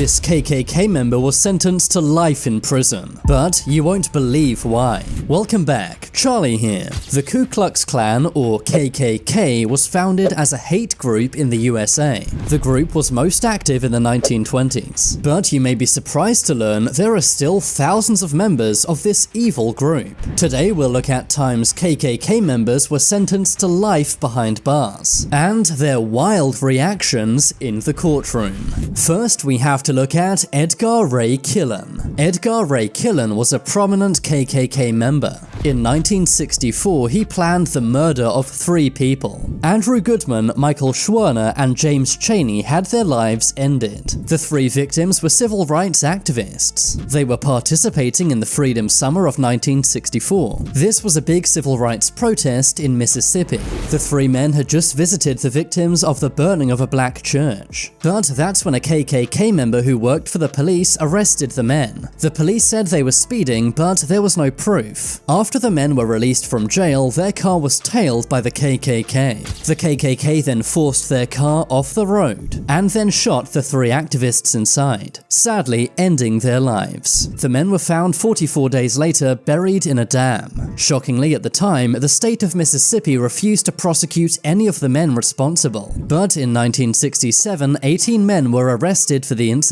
This KKK member was sentenced to life in prison, but you won't believe why. Welcome back, Charlie here. The Ku Klux Klan, or KKK, was founded as a hate group in the USA. The group was most active in the 1920s, but you may be surprised to learn there are still thousands of members of this evil group. Today we'll look at times KKK members were sentenced to life behind bars, and their wild reactions in the courtroom. First, we have to look at Edgar Ray Killen. Edgar Ray Killen was a prominent KKK member. In 1964, he planned the murder of 3 people. Andrew Goodman, Michael Schwerner, and James Chaney had their lives ended. The 3 victims were civil rights activists. They were participating in the Freedom Summer of 1964. This was a big civil rights protest in Mississippi. The 3 men had just visited the victims of the burning of a black church. But that's when a KKK member who worked for the police arrested the men. The police said they were speeding, but there was no proof. After the men were released from jail, their car was tailed by the KKK. The KKK then forced their car off the road, and then shot the 3 activists inside, sadly ending their lives. The men were found 44 days later buried in a dam. Shockingly, at the time, the state of Mississippi refused to prosecute any of the men responsible. But in 1967, 18 men were arrested for the incident.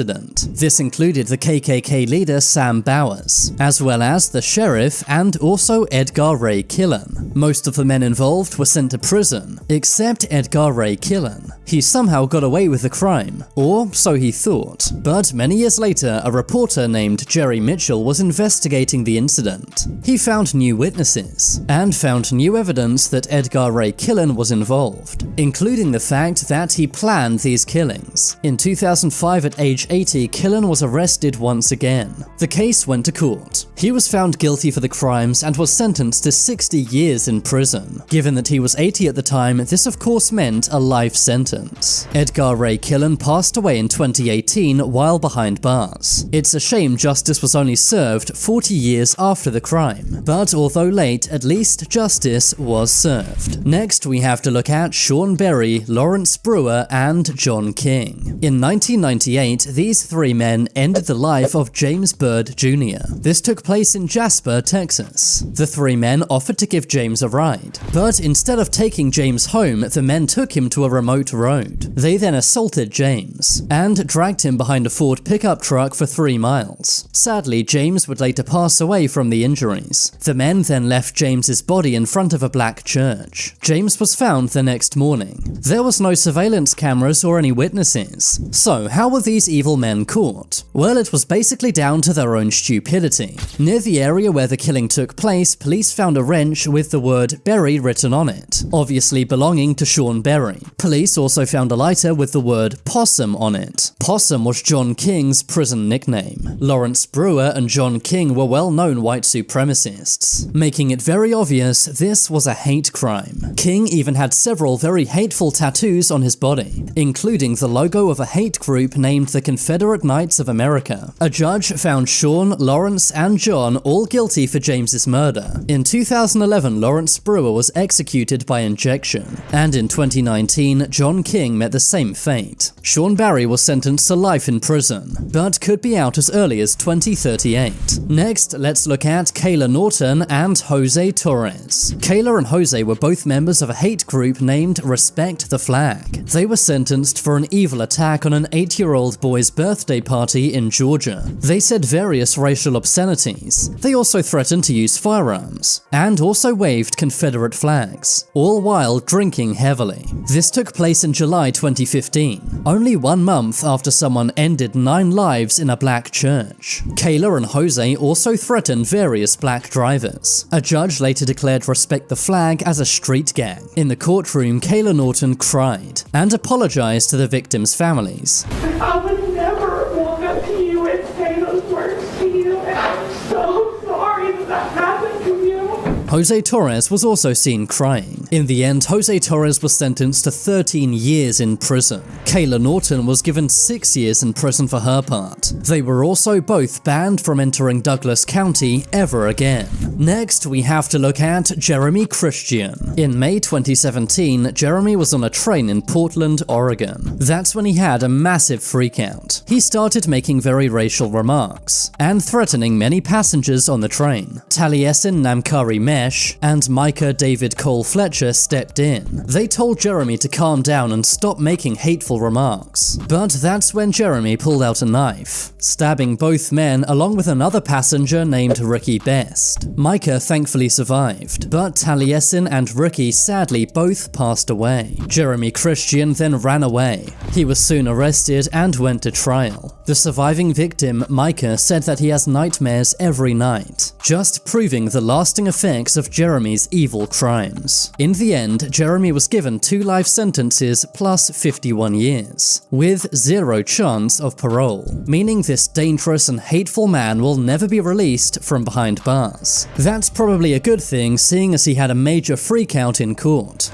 This included the KKK leader Sam Bowers, as well as the sheriff and also Edgar Ray Killen. Most of the men involved were sent to prison, except Edgar Ray Killen. He somehow got away with the crime, or so he thought. But many years later, a reporter named Jerry Mitchell was investigating the incident. He found new witnesses, and found new evidence that Edgar Ray Killen was involved, including the fact that he planned these killings. In 2005, at age 80, Killen was arrested once again. The case went to court. He was found guilty for the crimes and was sentenced to 60 years in prison. Given that he was 80 at the time, this of course meant a life sentence. Edgar Ray Killen passed away in 2018 while behind bars. It's a shame justice was only served 40 years after the crime, but although late, at least justice was served. Next, we have to look at Sean Berry, Lawrence Brewer, and John King. In 1998, these 3 men ended the life of James Byrd Jr. This took place in Jasper, Texas. The 3 men offered to give James a ride, but instead of taking James home, the men took him to a remote road. They then assaulted James, and dragged him behind a Ford pickup truck for 3 miles. Sadly, James would later pass away from the injuries. The men then left James's body in front of a black church. James was found the next morning. There was no surveillance cameras or any witnesses. So how were these evil men caught? Well, it was basically down to their own stupidity. Near the area where the killing took place, police found a wrench with the word Berry written on it, obviously belonging to Sean Berry. Police also found a lighter with the word Possum on it. Possum was John King's prison nickname. Lawrence Brewer and John King were well-known white supremacists, making it very obvious this was a hate crime. King even had several very hateful tattoos on his body, including the logo of a hate group named the Confederate Knights of America. A judge found Sean, Lawrence, and John all guilty for James's murder. In 2011, Lawrence Brewer was executed by injection, and in 2019, John King met the same fate. Sean Berry was sentenced to life in prison, but could be out as early as 2038. Next, let's look at Kayla Norton and Jose Torres. Kayla and Jose were both members of a hate group named Respect the Flag. They were sentenced for an evil attack on an 8-year-old boy's birthday party in Georgia. They said various racial obscenities. They also threatened to use firearms, and also waved Confederate flags, all while drinking heavily. This took place in July 2015, only 1 month after someone ended 9 lives in a black church. Kayla and Jose also threatened various black drivers. A judge later declared Respect the Flag as a street gang. In the courtroom, Kayla Norton cried and apologized to the victims' families. I would never walk up to you and say those words to you, and I'm so sorry that happened to you. Jose Torres was also seen crying. In the end, Jose Torres was sentenced to 13 years in prison. Kayla Norton was given 6 years in prison for her part. They were also both banned from entering Douglas County ever again. Next, we have to look at Jeremy Christian. In May 2017, Jeremy was on a train in Portland, Oregon. That's when he had a massive freakout. He started making very racial remarks and threatening many passengers on the train. Taliesin Namkari Mesh and Micah David Cole Fletcher stepped in. They told Jeremy to calm down and stop making hateful remarks. But that's when Jeremy pulled out a knife, stabbing both men along with another passenger named Ricky Best. Micah thankfully survived, but Taliesin and Ricky sadly both passed away. Jeremy Christian then ran away. He was soon arrested and went to trial. The surviving victim, Micah, said that he has nightmares every night, just proving the lasting effects of Jeremy's evil crimes. In the end, Jeremy was given 2 life sentences plus 51 years, with 0 chance of parole, meaning this dangerous and hateful man will never be released from behind bars. That's probably a good thing, seeing as he had a major freakout in court.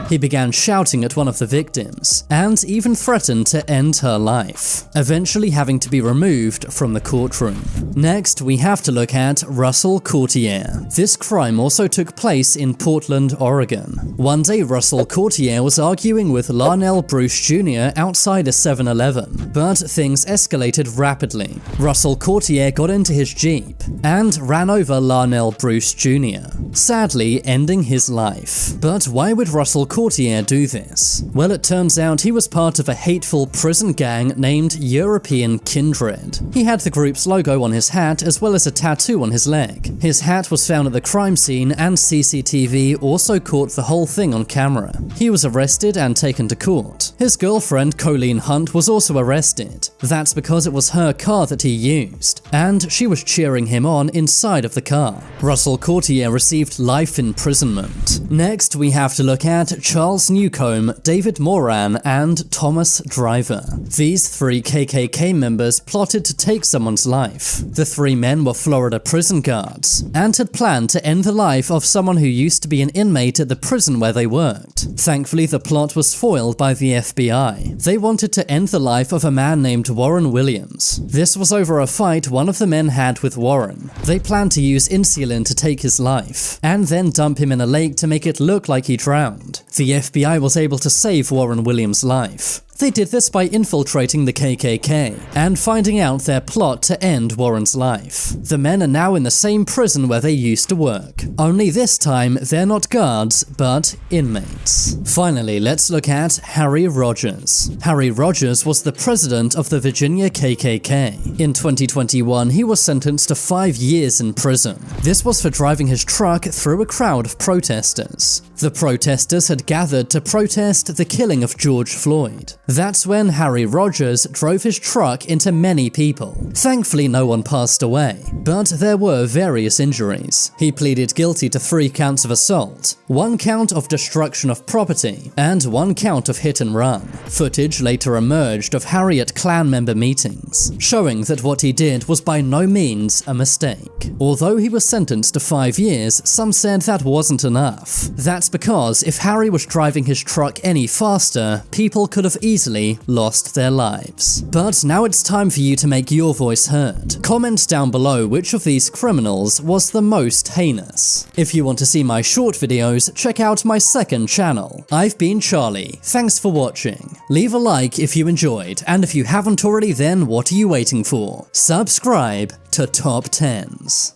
He began shouting at one of the victims, and even threatened to end her life, eventually having to be removed from the courtroom. Next, we have to look at Russell Courtier. This crime also took place in Portland, Oregon. One day, Russell Courtier was arguing with Larnell Bruce Jr. outside a 7-Eleven, but things escalated rapidly. Russell Courtier got into his Jeep and ran over Larnell Bruce Jr., sadly ending his life. But why would Russell Courtier do this? Well, it turns out he was part of a hateful prison gang named European Kindred. He had the group's logo on his hat as well as a tattoo on his leg. His hat was found at the crime scene, and CCTV also caught the whole thing on camera. He was arrested and taken to court. His girlfriend, Colleen Hunt, was also arrested. That's because it was her car that he used, and she was cheering him on inside of the car. Russell Courtier received life imprisonment. Next, we have to look at Charles Newcomb, David Moran, and Thomas Driver. These 3 KKK members plotted to take someone's life. The 3 men were Florida prison guards and had planned to end the life of someone who used to be an inmate at the prison where they worked. Thankfully, the plot was foiled by the FBI. They wanted to end the life of a man named Warren Williams. This was over a fight one of the men had with Warren. They planned to use insulin to take his life, and then dump him in a lake to make it look like he drowned. The FBI was able to save Warren Williams' life. They did this by infiltrating the KKK and finding out their plot to end Warren's life. The men are now in the same prison where they used to work, only this time they're not guards, but inmates. Finally, let's look at Harry Rogers. Harry Rogers was the president of the Virginia KKK. In 2021, he was sentenced to 5 years in prison. This was for driving his truck through a crowd of protesters. The protesters had gathered to protest the killing of George Floyd. That's when Harry Rogers drove his truck into many people. Thankfully, no one passed away, but there were various injuries. He pleaded guilty to 3 counts of assault, 1 count of destruction of property, and 1 count of hit and run. Footage later emerged of Harry at Klan member meetings, showing that what he did was by no means a mistake. Although he was sentenced to 5 years, some said that wasn't enough. That's because if Harry was driving his truck any faster, people could have easily lost their lives. But now it's time for you to make your voice heard. Comment down below which of these criminals was the most heinous. If you want to see my short videos, check out my second channel. I've been Charlie. Thanks for watching. Leave a like if you enjoyed, and if you haven't already, then what are you waiting for? Subscribe to Top 10s.